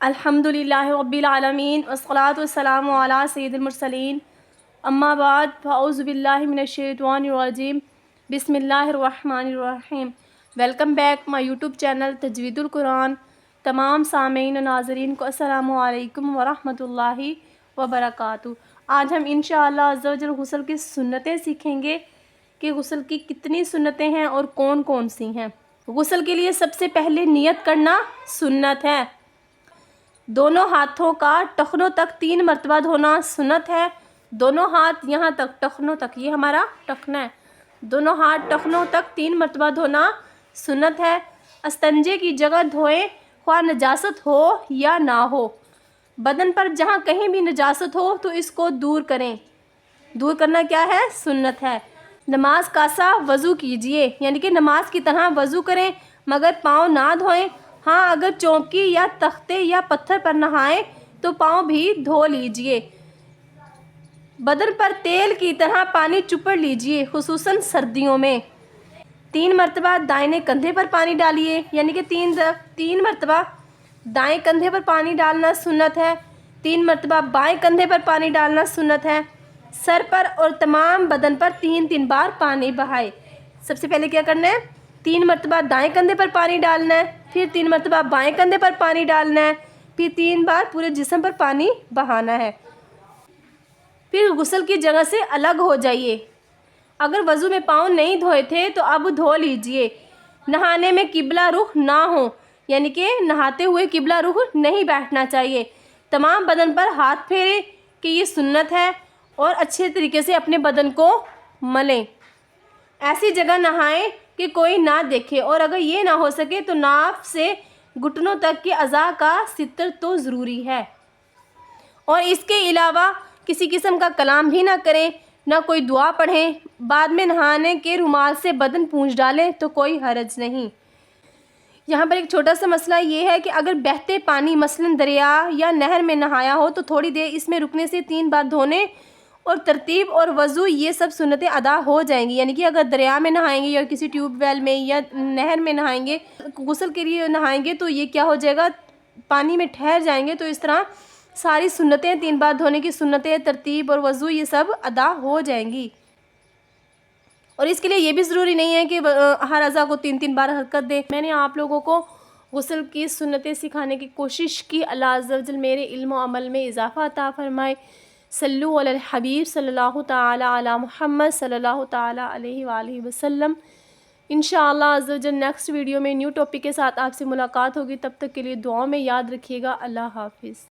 الحمدللہ رب العالمین والصلاة والسلام علی سید المرسلین اما بعد فاعوذ باللہ من الشیطان الرجیم بسم اللہ الرحمن الرحیم۔ Welcome back my YouTube channel تجوید القرآن۔ تمام سامعین و ناظرین کو السلام علیکم ورحمۃ اللہ وبرکاتہ۔ آج ہم انشاءاللہ عز و جل غسل کی سنتیں سیکھیں گے کہ غسل کی کتنی سنتیں ہیں اور کون کون سی ہیں۔ غسل کے لیے سب سے پہلے نیت کرنا سنت ہے۔ دونوں ہاتھوں کا ٹخنوں تک 3 مرتبہ دھونا سنت ہے۔ دونوں ہاتھ یہاں تک ٹخنوں تک، یہ ہمارا ٹخنا ہے، دونوں ہاتھ ٹخنوں تک 3 مرتبہ دھونا سنت ہے۔ استنجے کی جگہ دھوئیں، خواہ نجاست ہو یا نہ ہو۔ بدن پر جہاں کہیں بھی نجاست ہو تو اس کو دور کریں۔ دور کرنا کیا ہے؟ سنت ہے۔ نماز کا سا وضو کیجئے، یعنی کہ نماز کی طرح وضو کریں مگر پاؤں نہ دھوئیں۔ ہاں، اگر چوکی یا تختے یا پتھر پر نہائیں تو پاؤں بھی دھو لیجئے۔ بدن پر تیل کی طرح پانی چپڑ لیجئے، خصوصاً سردیوں میں۔ 3 مرتبہ دائیں کندھے پر پانی ڈالیے، یعنی کہ 3 مرتبہ دائیں کندھے پر پانی ڈالنا سنت ہے۔ 3 مرتبہ بائیں کندھے پر پانی ڈالنا سنت ہے۔ سر پر اور تمام بدن پر 3 بار پانی بہائے۔ سب سے پہلے کیا کرنا ہے؟ 3 مرتبہ دائیں کندھے پر پانی ڈالنا ہے، پھر 3 مرتبہ بائیں کندھے پر پانی ڈالنا ہے، پھر 3 بار پورے جسم پر پانی بہانا ہے۔ پھر غسل کی جگہ سے الگ ہو جائیے۔ اگر وضو میں پاؤں نہیں دھوئے تھے تو اب دھو لیجئے۔ نہانے میں قبلہ رخ نہ ہو، یعنی کہ نہاتے ہوئے قبلہ رخ نہیں بیٹھنا چاہیے۔ تمام بدن پر ہاتھ پھیریں کہ یہ سنت ہے، اور اچھے طریقے سے اپنے بدن کو ملیں۔ ایسی جگہ نہائیں کہ کوئی نہ دیکھے، اور اگر یہ نہ ہو سکے تو ناف سے گھٹنوں تک کے اعضاء کا ستر تو ضروری ہے، اور اس کے علاوہ کسی قسم کا کلام بھی نہ کریں، نہ کوئی دعا پڑھیں۔ بعد میں نہانے کے رومال سے بدن پونچھ ڈالیں تو کوئی حرج نہیں۔ یہاں پر ایک چھوٹا سا مسئلہ یہ ہے کہ اگر بہتے پانی مثلاً دریا یا نہر میں نہایا ہو تو تھوڑی دیر اس میں رکنے سے 3 بار دھونے اور ترتیب اور وضو یہ سب سنتیں ادا ہو جائیں گی۔ یعنی کہ اگر دریا میں نہائیں گے یا کسی ٹیوب ویل میں یا نہر میں نہائیں گے، غسل کے لیے نہائیں گے تو یہ کیا ہو جائے گا؟ پانی میں ٹھہر جائیں گے، تو اس طرح ساری سنتیں 3 بار دھونے کی سنتیں، ترتیب اور وضو یہ سب ادا ہو جائیں گی۔ اور اس کے لیے یہ بھی ضروری نہیں ہے کہ ہر اعضاء کو 3 بار حرکت دیں۔ میں نے آپ لوگوں کو غسل کی سنتیں سکھانے کی کوشش کی۔ اللہ عز و جل میرے علم و عمل میں اضافہ عطا فرمائے۔ صلو علی الحبیب صلی اللہ تعالی علی محمد صلی اللہ تعالی علیہ وآلہ وسلم۔ انشاءاللہ عز و جل نیکسٹ ویڈیو میں نیو ٹاپک کے ساتھ آپ سے ملاقات ہوگی۔ تب تک کے لیے دعاؤں میں یاد رکھیے گا۔ اللہ حافظ۔